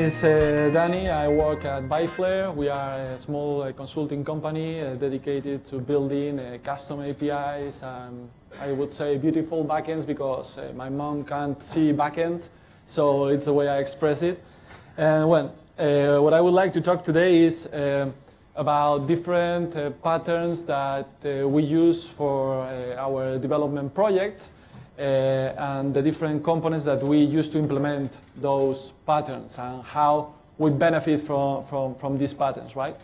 is Danny. I work at Byteflair. We are a small consulting company dedicated to building custom APIs and I would say beautiful backends because my mom can't see backends, so it's the way I express it. And what I would like to talk today is about different patterns that we use for our development projects and the different components that we use to implement those patterns and how we benefit from these patterns, right?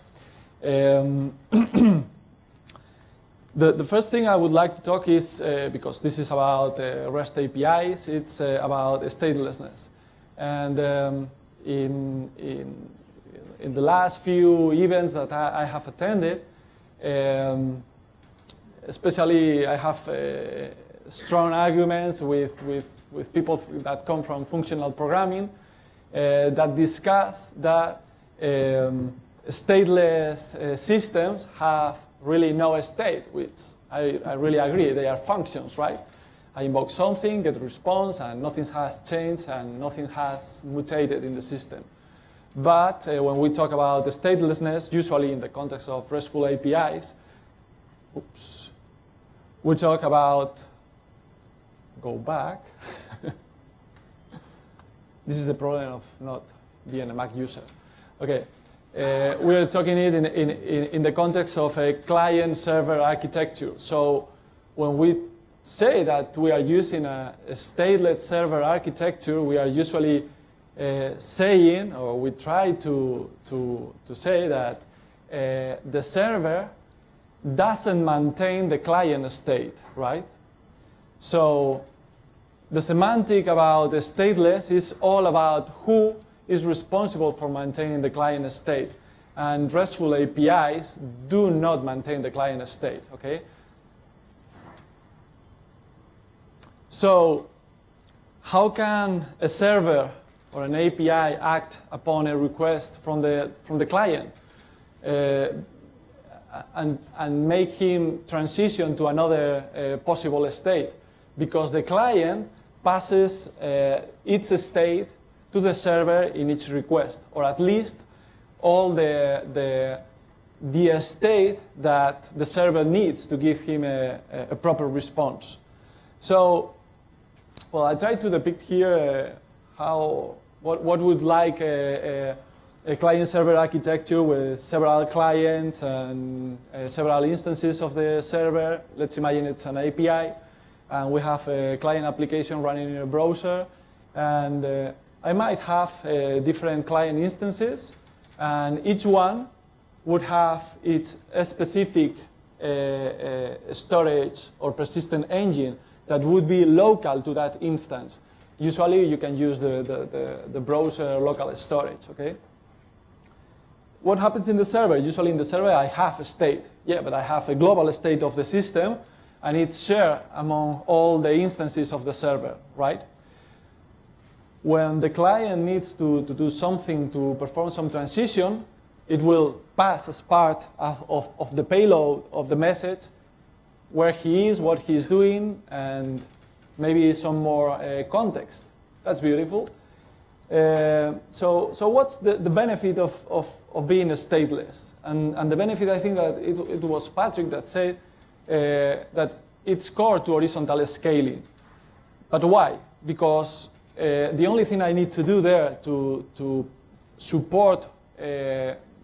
The first thing I would like to talk is, because this is about REST APIs, it's about statelessness. And in the last few events that I have attended, especially I have strong arguments with people that come from functional programming that discuss that stateless systems have really no state, which I really agree. They are functions, right? I invoke something, get a response, and nothing has changed and nothing has mutated in the system. But when we talk about the statelessness, usually in the context of RESTful APIs, we talk about, go back. This is the problem of not being a Mac user. Okay, we're talking it in the context of a client-server architecture. So when we say that we are using a stateless server architecture, we are usually saying, or we try to say that the server doesn't maintain the client state, right? So the semantic about the stateless is all about who is responsible for maintaining the client state. And RESTful APIs do not maintain the client state, okay? So how can a server or an API act upon a request from the client and make him transition to another possible state? Because the client passes its state to the server in each request, or at least all the state that the server needs to give him a proper response. So, well, I try to depict here what would like a client-server architecture with several clients and several instances of the server. Let's imagine it's an API. And we have a client application running in a browser, and I might have different client instances, and each one would have its specific storage or persistent engine that would be local to that instance. Usually you can use the browser local storage, okay? What happens in the server? Usually in the server I have a state. Yeah, but I have a global state of the system, and it's shared among all the instances of the server, right? When the client needs to do something to perform some transition, it will pass as part of the payload of the message where he is, what he is doing, and maybe some more context. That's beautiful. So what's the benefit of being stateless? And the benefit, I think that it was Patrick that said that it's core to horizontal scaling. But why? Because the only thing I need to do there to support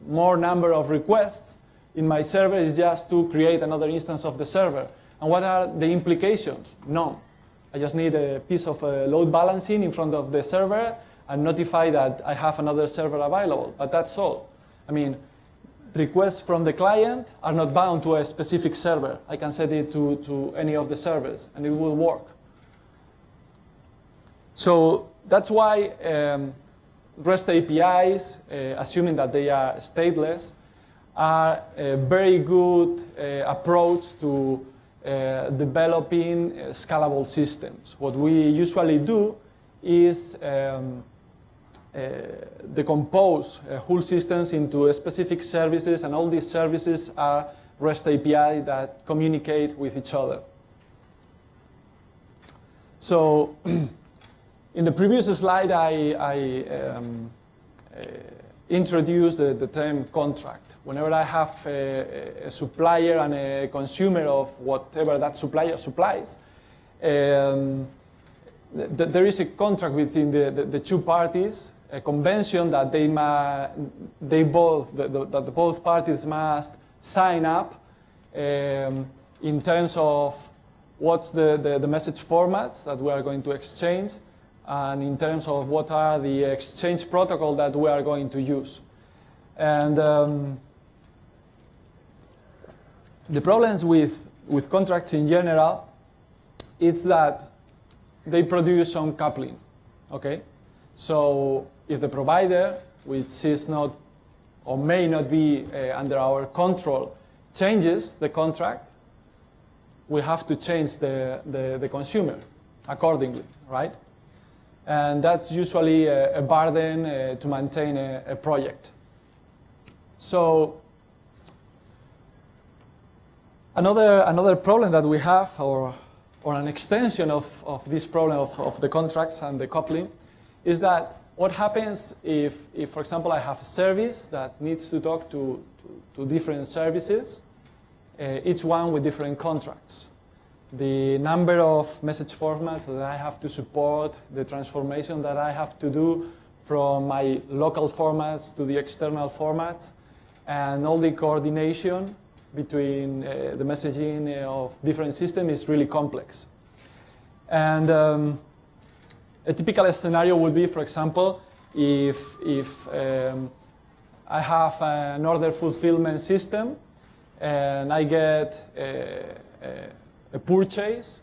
more number of requests in my server is just to create another instance of the server. And what are the implications? None. I just need a piece of load balancing in front of the server and notify that I have another server available. But that's all. I mean, requests from the client are not bound to a specific server. I can set it to any of the servers, and it will work. So that's why REST APIs, assuming that they are stateless, are a very good approach to developing scalable systems. What we usually do is decompose whole systems into specific services, and all these services are REST API that communicate with each other. So in the previous slide, I introduce the term contract. Whenever I have a supplier and a consumer of whatever that supplier supplies, there is a contract between the two parties, a convention that both parties must sign up in terms of what's the message formats that we are going to exchange, and in terms of what are the exchange protocol that we are going to use. And the problems with contracts in general is that they produce some coupling, okay? So if the provider, which is not or may not be under our control, changes the contract, we have to change the consumer accordingly, right? And that's usually a burden to maintain a project. So another problem that we have, or an extension of this problem of the contracts and the coupling, is that what happens if, for example, I have a service that needs to talk to different services, each one with different contracts. The number of message formats that I have to support, the transformation that I have to do from my local formats to the external formats, and all the coordination between the messaging of different systems is really complex. And a typical scenario would be, for example, if I have an order fulfillment system and I get a purchase,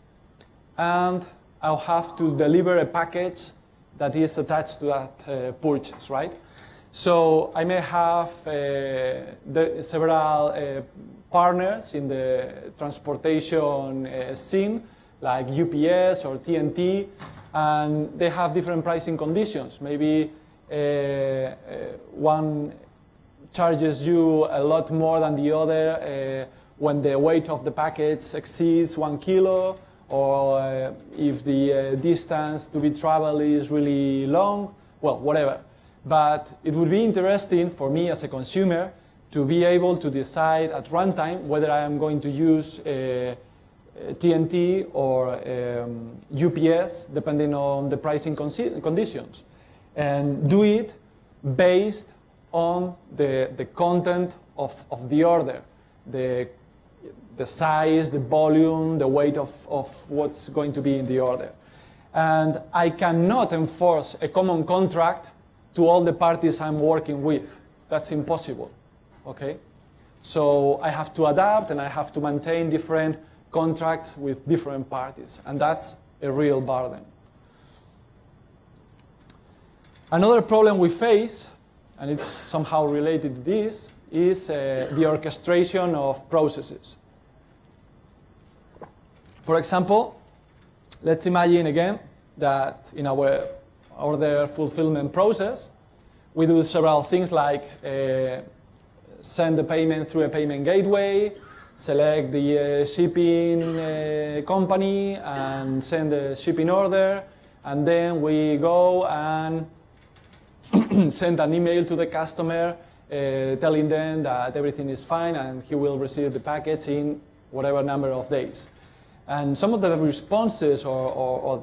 and I'll have to deliver a package that is attached to that purchase, right? So I may have several partners in the transportation scene, like UPS or TNT, and they have different pricing conditions. Maybe one charges you a lot more than the other when the weight of the package exceeds 1 kilo, or if the distance to be traveled is really long, well, whatever. But it would be interesting for me as a consumer to be able to decide at runtime whether I am going to use TNT or UPS, depending on the pricing conditions, and do it based on the content of the order, the size, the volume, the weight of what's going to be in the order. And I cannot enforce a common contract to all the parties I'm working with. That's impossible, okay? So I have to adapt, and I have to maintain different contracts with different parties, and that's a real burden. Another problem we face, and it's somehow related to this, is the orchestration of processes. For example, let's imagine again that in our order fulfillment process, we do several things like send the payment through a payment gateway, select the shipping company and send the shipping order, and then we go and send an email to the customer telling them that everything is fine and he will receive the package in whatever number of days. And some of the responses or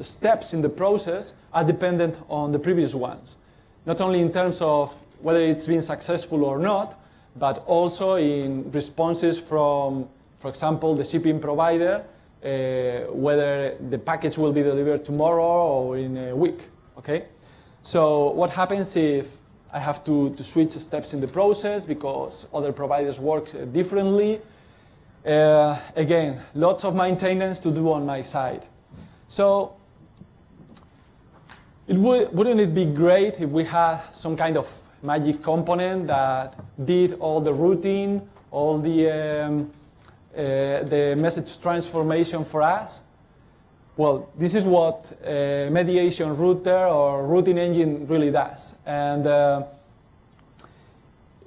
steps in the process are dependent on the previous ones, not only in terms of whether it's been successful or not, but also in responses from, for example, the shipping provider, whether the package will be delivered tomorrow or in a week, okay? So what happens if I have to switch steps in the process because other providers work differently? Again, lots of maintenance to do on my side. So wouldn't it be great if we had some kind of magic component that did all the routing, all the message transformation for us? Well, this is what Mediation Router or routing engine really does. And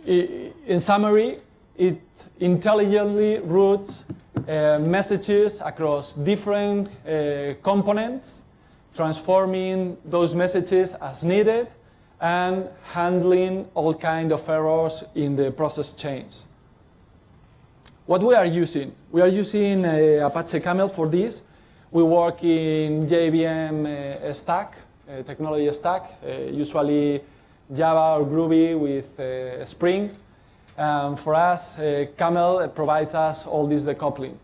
in summary, it intelligently routes messages across different components, transforming those messages as needed, and handling all kinds of errors in the process chains. What we are using? We are using Apache Camel for this. We work in JVM stack, technology stack, usually Java or Groovy with Spring. For us, Camel provides us all this decoupling.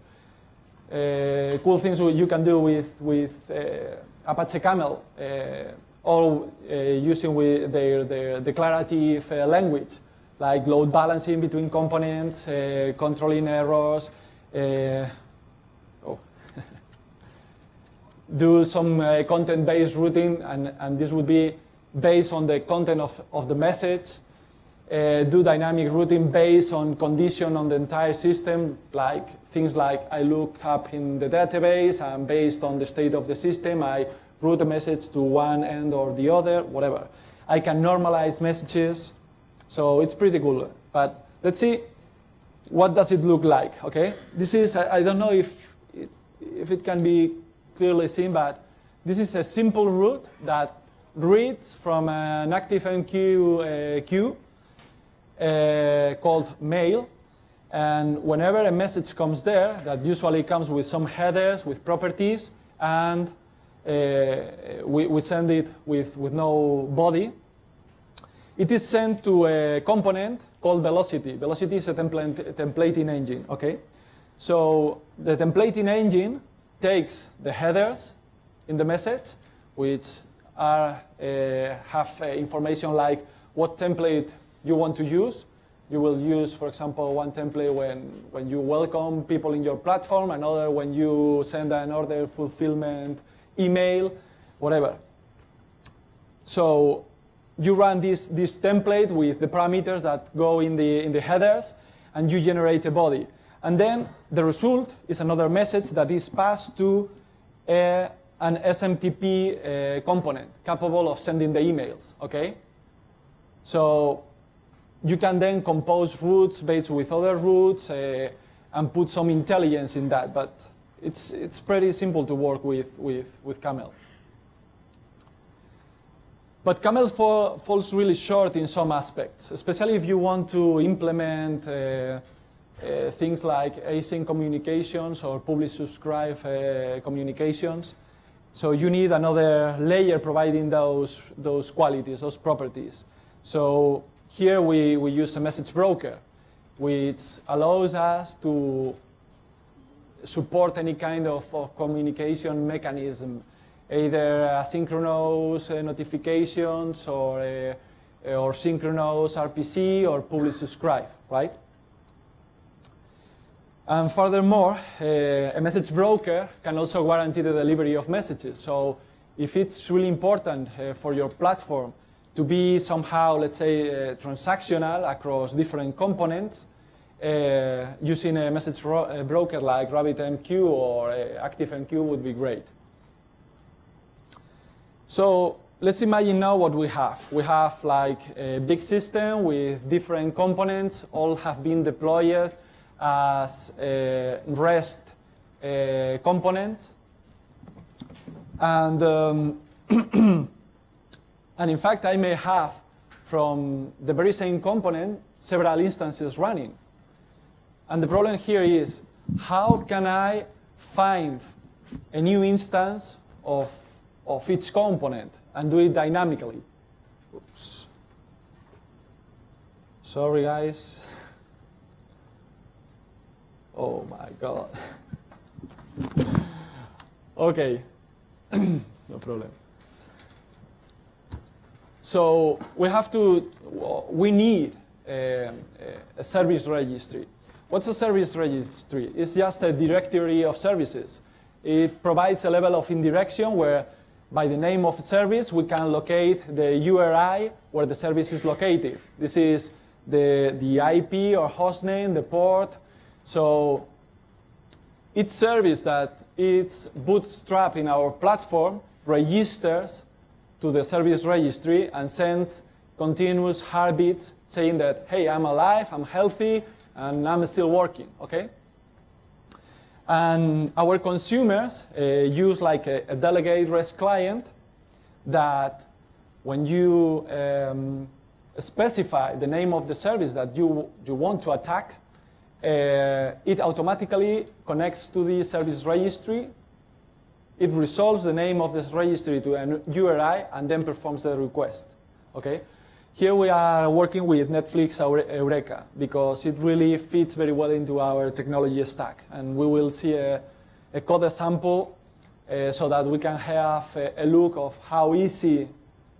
Cool things you can do with Apache Camel, all using with their declarative language, like load balancing between components, controlling errors, do some content-based routing, and this would be based on the content of the message. Do dynamic routing based on condition on the entire system, like things like I look up in the database, and based on the state of the system, I route a message to one end or the other, whatever. I can normalize messages, so it's pretty cool. But let's see, what does it look like, okay? This is, I don't know if it can be clearly seen, but this is a simple route that reads from an ActiveMQ queue called mail, and whenever a message comes there, that usually comes with some headers, with properties, and we send it with no body, it is sent to a component called Velocity. Velocity is a templating engine, okay? So the templating engine takes the headers in the message, which have information like what template you want to use. You will use, for example, one template when you welcome people in your platform, another when you send an order fulfillment email, whatever. So you run this template with the parameters that go in the headers, and you generate a body. And then the result is another message that is passed to an SMTP component capable of sending the emails, okay? So you can then compose routes based with other routes and put some intelligence in that, but it's pretty simple to work with Camel. But Camel falls really short in some aspects, especially if you want to implement things like async communications or publish-subscribe communications. So you need another layer providing those qualities, those properties. So here we use a message broker, which allows us to support any kind of communication mechanism, either asynchronous notifications or synchronous RPC or publish-subscribe, right? And furthermore, a message broker can also guarantee the delivery of messages. So if it's really important for your platform to be somehow, let's say, transactional across different components, using a message broker like RabbitMQ or ActiveMQ would be great. So let's imagine now what we have. We have like a big system with different components, all have been deployed as REST components. And and in fact, I may have, from the very same component, several instances running. And the problem here is, how can I find a new instance of each component and do it dynamically? Oops. Sorry, guys. Oh, my God. OK. No problem. So we need a service registry. What's a service registry? It's just a directory of services. It provides a level of indirection where, by the name of a service, we can locate the URI where the service is located. This is the IP or hostname, the port. So each service that is bootstrapped in our platform registers to the service registry and sends continuous heartbeats saying that, hey, I'm alive, I'm healthy, and I'm still working, okay? And our consumers use like a delegate REST client that when you specify the name of the service that you want to attack, it automatically connects to the service registry. It resolves the name of this registry to a URI and then performs the request. Okay? Here we are working with Netflix Eureka because it really fits very well into our technology stack. And we will see a code sample so that we can have a look of how easy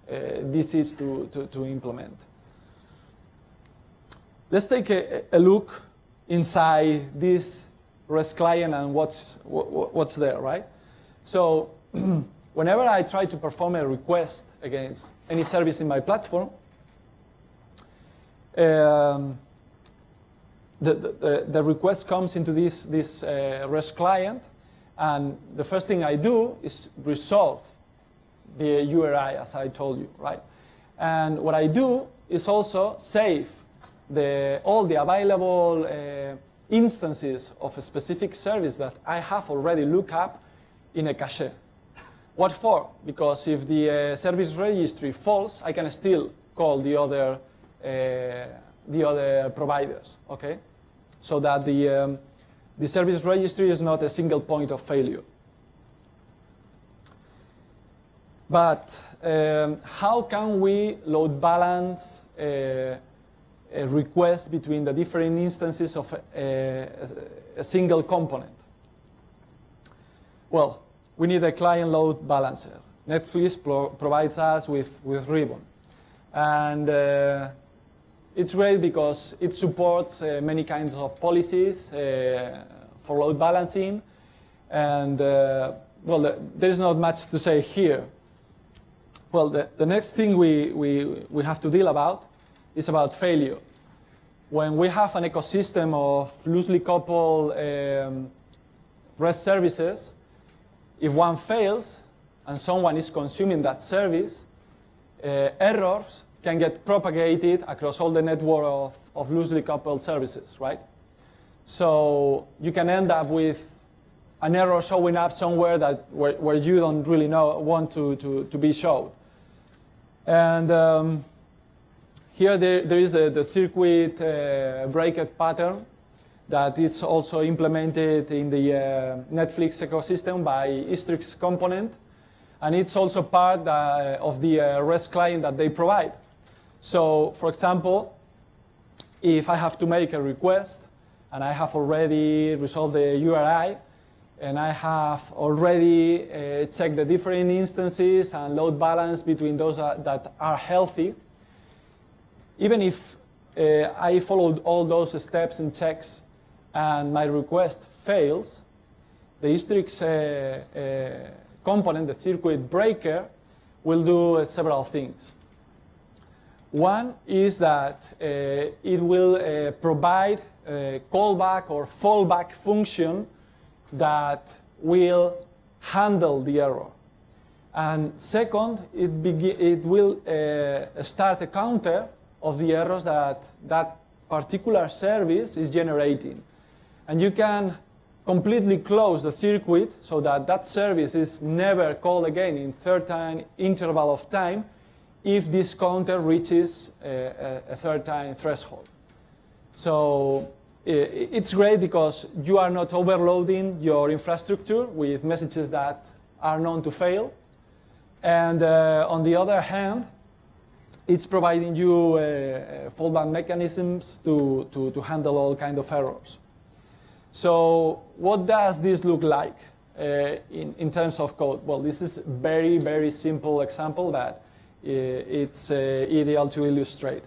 this is to implement. Let's take a look inside this REST client and what's there, right? So whenever I try to perform a request against any service in my platform, the request comes into this REST client, and the first thing I do is resolve the URI, as I told you, right? And what I do is also save all the available instances of a specific service that I have already looked up in a cache. What for? Because if the service registry falls, I can still call the other providers, okay? So that the service registry is not a single point of failure. But how can we load balance a request between the different instances of a single component? Well, we need a client load balancer. Netflix provides us with Ribbon. And it's great because it supports many kinds of policies for load balancing. And well, there's not much to say here. Well, the next thing we have to deal about is about failure. When we have an ecosystem of loosely coupled REST services, if one fails and someone is consuming that service, errors can get propagated across all the network of loosely coupled services, right? So you can end up with an error showing up somewhere where you don't really want to be shown. And here there is the circuit breaker pattern that is also implemented in the Netflix ecosystem by Istrix component. And it's also part of the REST client that they provide. So, for example, if I have to make a request and I have already resolved the URI and I have already checked the different instances and load balance between those that are healthy, even if I followed all those steps and checks and my request fails, the Istrix component, the circuit breaker, will do several things. One is that it will provide a callback or fallback function that will handle the error. And second, it will start a counter of the errors that particular service is generating. And you can completely close the circuit so that service is never called again in certain interval of time if this counter reaches a certain threshold. So it's great because you are not overloading your infrastructure with messages that are known to fail. And on the other hand, it's providing you fallback mechanisms to handle all kinds of errors. So what does this look like in terms of code? Well, this is a very, very simple example that it's ideal to illustrate.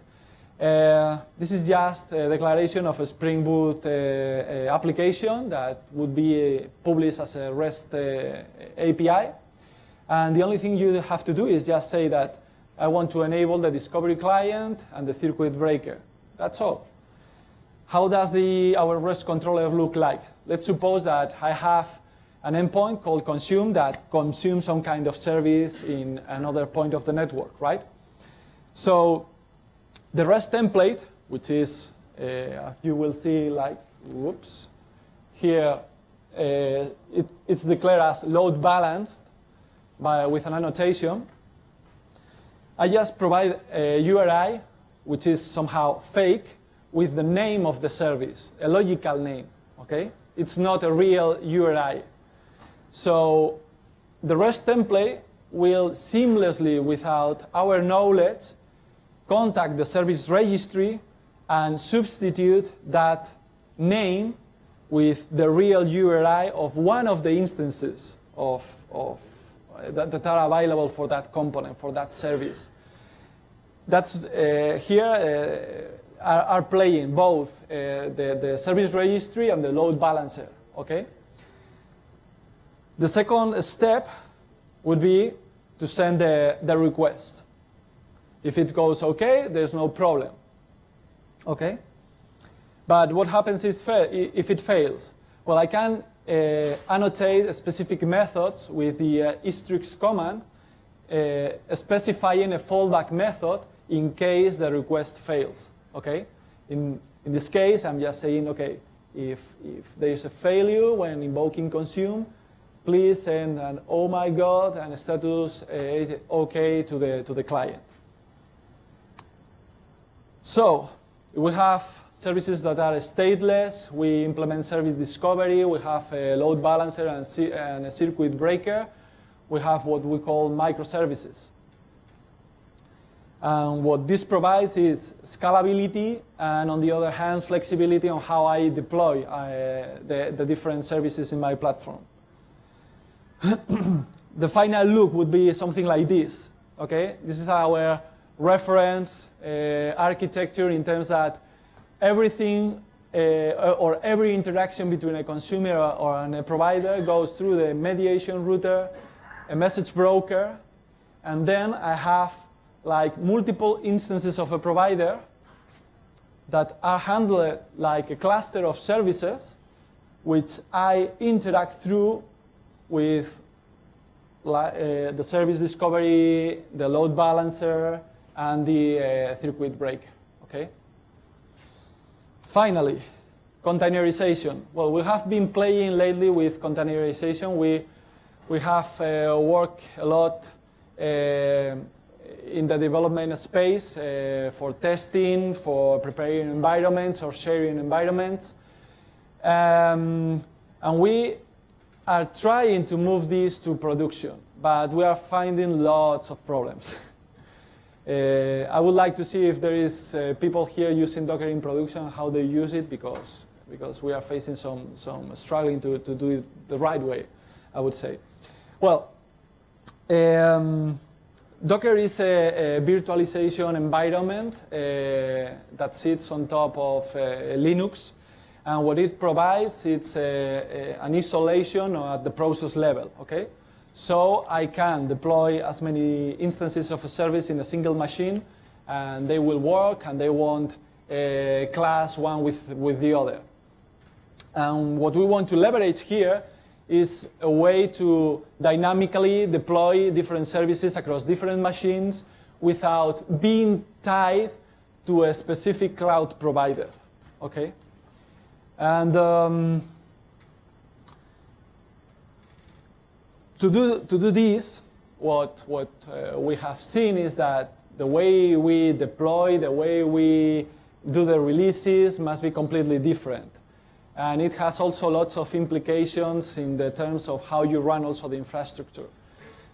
This is just a declaration of a Spring Boot application that would be published as a REST API. And the only thing you have to do is just say that I want to enable the discovery client and the circuit breaker. That's all. How does our REST controller look like? Let's suppose that I have an endpoint called consume that consumes some kind of service in another point of the network, right? So the REST template, which is, you will see like, whoops, here it's declared as load balanced with an annotation. I just provide a URI, which is somehow fake, with the name of the service, a logical name, okay? It's not a real URI. So the REST template will seamlessly, without our knowledge, contact the service registry and substitute that name with the real URI of one of the instances that are available for that component, for that service. That's here are playing both the service registry and the load balancer, okay? The second step would be to send the request. If it goes okay, there's no problem, okay? But what happens if it fails? Well, I can annotate specific methods with the istrix command, specifying a fallback method in case the request fails, okay? In this case, I'm just saying, okay, if there is a failure when invoking consume, please send an oh my god and status okay to the client. So we have services that are stateless. We implement service discovery. We have a load balancer and a circuit breaker. We have what we call microservices. And what this provides is scalability and, on the other hand, flexibility on how I deploy the different services in my platform. The final look would be something like this. Okay, this is our reference architecture in terms that everything or every interaction between a consumer or a provider goes through the mediation router, a message broker, and then I have like multiple instances of a provider that are handled like a cluster of services which I interact through with the service discovery, the load balancer, and the circuit breaker, okay? Finally, containerization. Well, we have been playing lately with containerization. We have worked a lot in the development space for testing, for preparing environments or sharing environments. And we are trying to move this to production, but we are finding lots of problems. I would like to see if there is people here using Docker in production, how they use it, because we are facing some struggling to do it the right way, I would say. Well, Docker is a virtualization environment that sits on top of Linux, and what it provides, it's an isolation at the process level, okay? So I can deploy as many instances of a service in a single machine, and they will work, and they won't clash one with the other. And what we want to leverage here is a way to dynamically deploy different services across different machines without being tied to a specific cloud provider, okay? And to do this, what we have seen is that the way we deploy, the way we do the releases must be completely different. And it has also lots of implications in the terms of how you run also the infrastructure.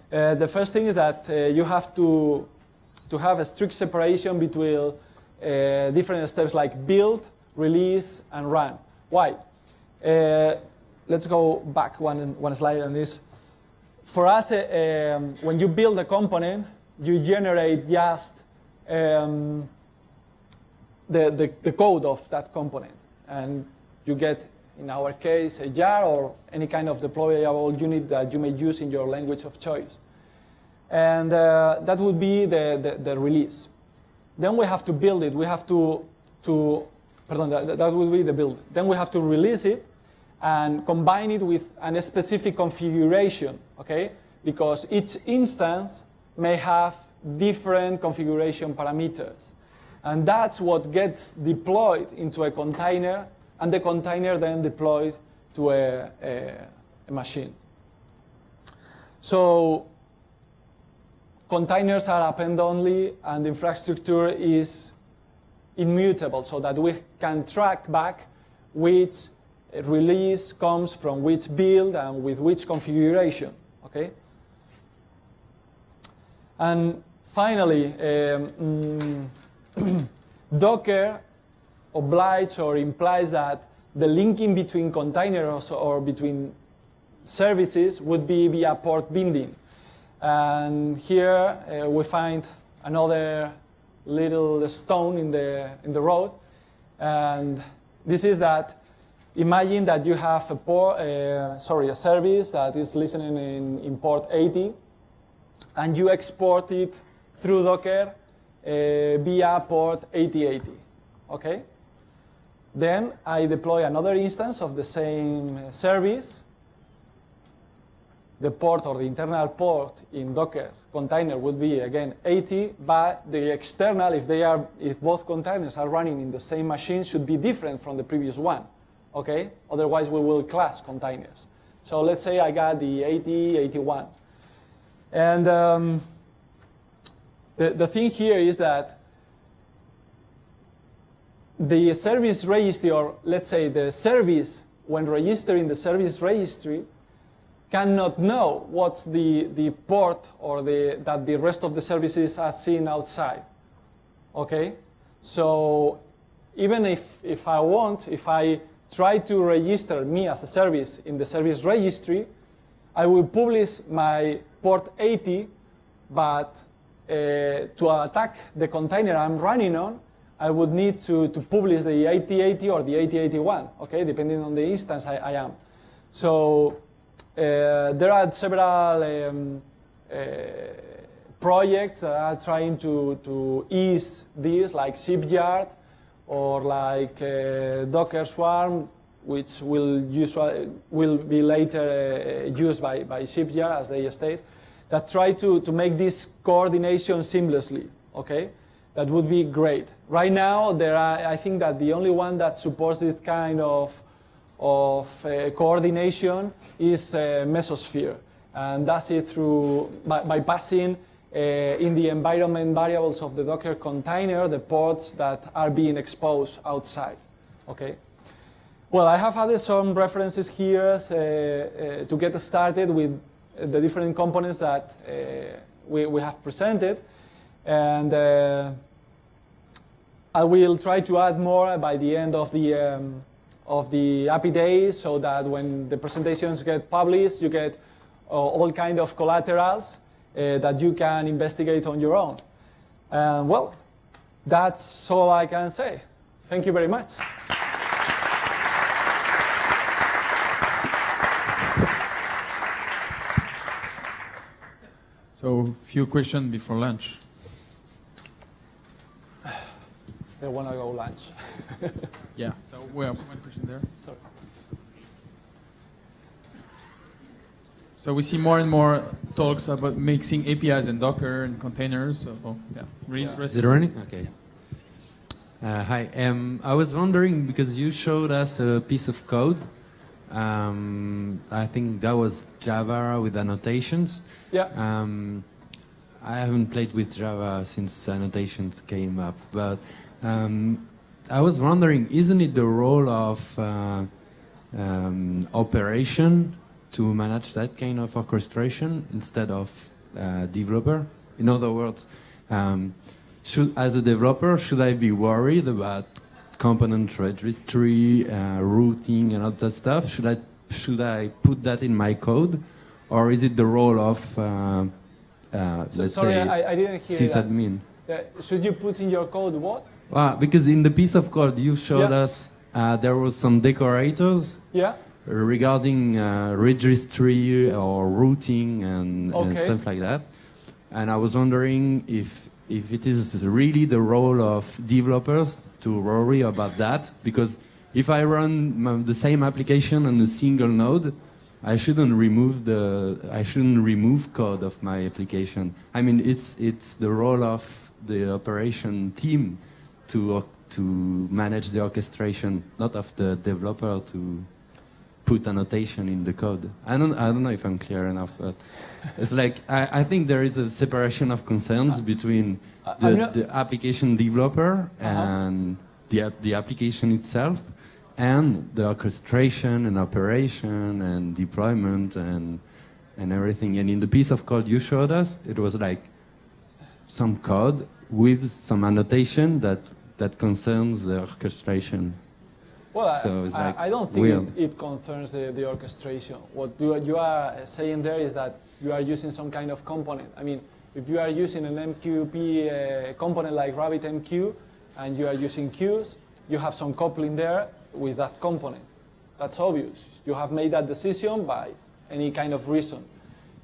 The first thing is that you have to have a strict separation between different steps like build, release, and run. Why? Let's go back one slide on this. For us, when you build a component, you generate just the code of that component. And you get, in our case, a jar or any kind of deployable unit that you may use in your language of choice. And that would be the release. Then we have to build it. We have that would be the build. Then we have to release it and combine it with a specific configuration, okay? Because each instance may have different configuration parameters. And that's what gets deployed into a container, and the container then deployed to a machine. So containers are append-only and the infrastructure is immutable, so that we can track back which release comes from which build and with which configuration, okay? And finally, Docker obliges or implies that the linking between containers or between services would be via port binding. And here we find another little stone in the road. And this is that, imagine that you have a service that is listening in port 80, and you export it through Docker via port 8080, okay? Then I deploy another instance of the same service. The port or the internal port in Docker container would be again 80, but the external, if both containers are running in the same machine, should be different from the previous one, okay? Otherwise we will clash containers. So let's say I got the 80, 81. And the thing here is that the service registry, or let's say the service, when registering the service registry, cannot know what's the port or that the rest of the services are seen outside, okay? So even if I try to register me as a service in the service registry, I will publish my port 80, but to attack the container I'm running on, I would need to publish the 8080 or the 8081, okay, depending on the instance I am. So there are several projects that are trying to ease this, like Shipyard or like Docker Swarm, which will be later used by Shipyard, as they state, that try to make this coordination seamlessly, okay? That would be great. Right now, I think that the only one that supports this kind of coordination is Mesosphere. And that's it by passing in the environment variables of the Docker container the ports that are being exposed outside, okay? Well, I have added some references here to get started with the different components that we have presented. And I will try to add more by the end of the API days, so that when the presentations get published, you get all kind of collaterals that you can investigate on your own. Well, that's all I can say. Thank you very much. So, few questions before lunch. They want to go lunch. Yeah. So, we have one question there. Sorry. So we see more and more talks about mixing APIs and Docker and containers. So, yeah, really interesting. Is it running? Okay. Hi. I was wondering, because you showed us a piece of code. I think that was Java with annotations. Yeah. I haven't played with Java since annotations came up, but I was wondering, isn't it the role of operation to manage that kind of orchestration instead of developer? In other words, as a developer, should I be worried about component registry, routing, and all that stuff? Should I put that in my code, or is it the role of let's say I didn't hear sysadmin? Should you put in your code what? Because in the piece of code you showed us there were some decorators. Yeah. Regarding registry or routing and stuff like that. And I was wondering if it is really the role of developers to worry about that, because if I run the same application on a single node, I shouldn't remove code of my application. I mean, it's the role of the operation team to manage the orchestration, not of the developer to put annotation in the code. I don't know if I'm clear enough, but it's like I think there is a separation of concerns between the application developer and the application itself, and the orchestration and operation and deployment and everything. And in the piece of code you showed us, it was like some code with some annotation that concerns the orchestration. Well, so it's like I don't think it concerns the orchestration. What you are saying there is that you are using some kind of component. I mean, if you are using an MQP component like RabbitMQ, and you are using queues, you have some coupling there with that component. That's obvious. You have made that decision by any kind of reason.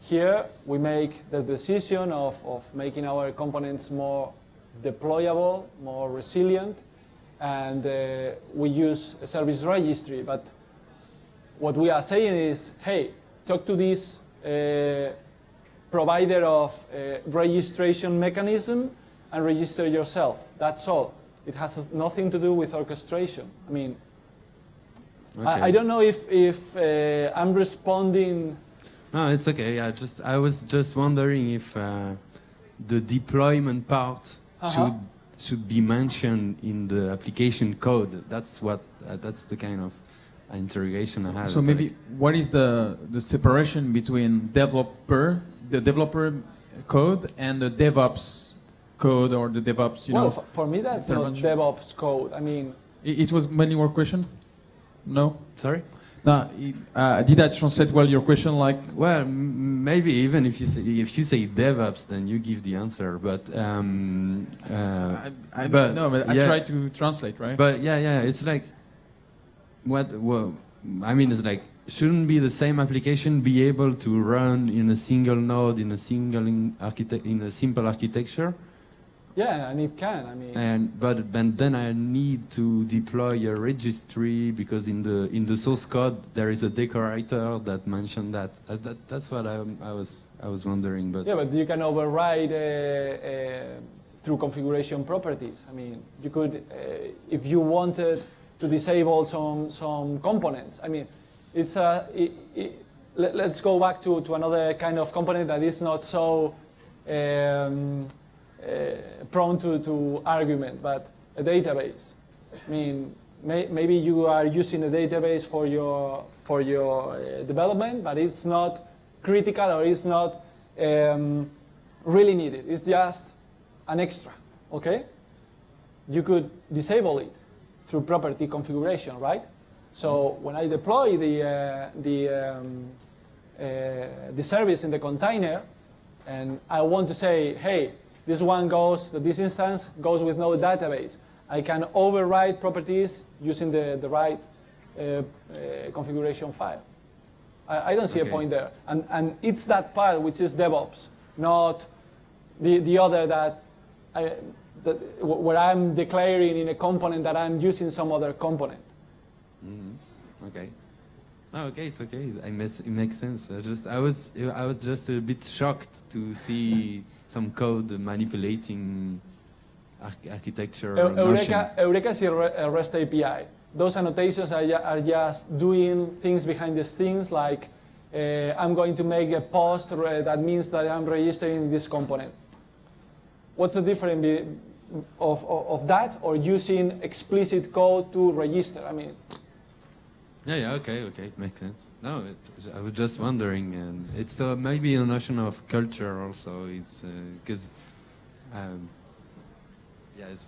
Here, we make the decision of making our components more deployable, more resilient, and we use a service registry. But what we are saying is, hey, talk to this provider of registration mechanism and register yourself. That's all. It has nothing to do with orchestration. I mean, okay. I don't know if I'm responding. No, it's okay. I was just wondering if the deployment part should be mentioned in the application code. That's what that's the kind of interrogation I have. So maybe what is the separation between the developer code and the DevOps code or the DevOps? Well, for me that's not DevOps code. I mean, it was many more question. No. Sorry. No. Did I translate well your question? Like, well, maybe even if you say DevOps, then you give the answer. But I try to translate, right? But yeah, it's like I mean, it's like, shouldn't be the same application be able to run in a single node in a simple architecture? Yeah, and it can. I mean, but then I need to deploy a registry because in the source code there is a decorator that mentioned that. That's what I was wondering. But yeah, but you can override through configuration properties. I mean, you could if you wanted to disable some components. I mean, it's let's go back to another kind of component that is not so prone to argument, but a database. I mean, maybe you are using a database for your development, but it's not critical or it's not really needed. It's just an extra. Okay? You could disable it through property configuration, right? So when I deploy the service in the container, and I want to say, hey, this instance goes with no database, I can override properties using the right configuration file. I don't see a point there. And it's that part which is DevOps, not the other where I'm declaring in a component that I'm using some other component. Mm-hmm. Okay. Oh, okay, it's okay. It makes sense. I was just a bit shocked to see some code manipulating architecture. Eureka is a REST API. Those annotations are just doing things behind the scenes, like I'm going to make a post that means that I'm registering this component. What's the difference of that or using explicit code to register? I mean. Yeah, okay, makes sense. No, I was just wondering, and it's maybe a notion of culture also. It's because, yeah, it's.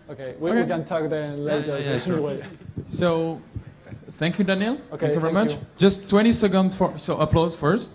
Okay, we can talk then later. Yeah, sure. So, thank you, Daniel. Okay, thank you very much. Just 20 seconds so applause first.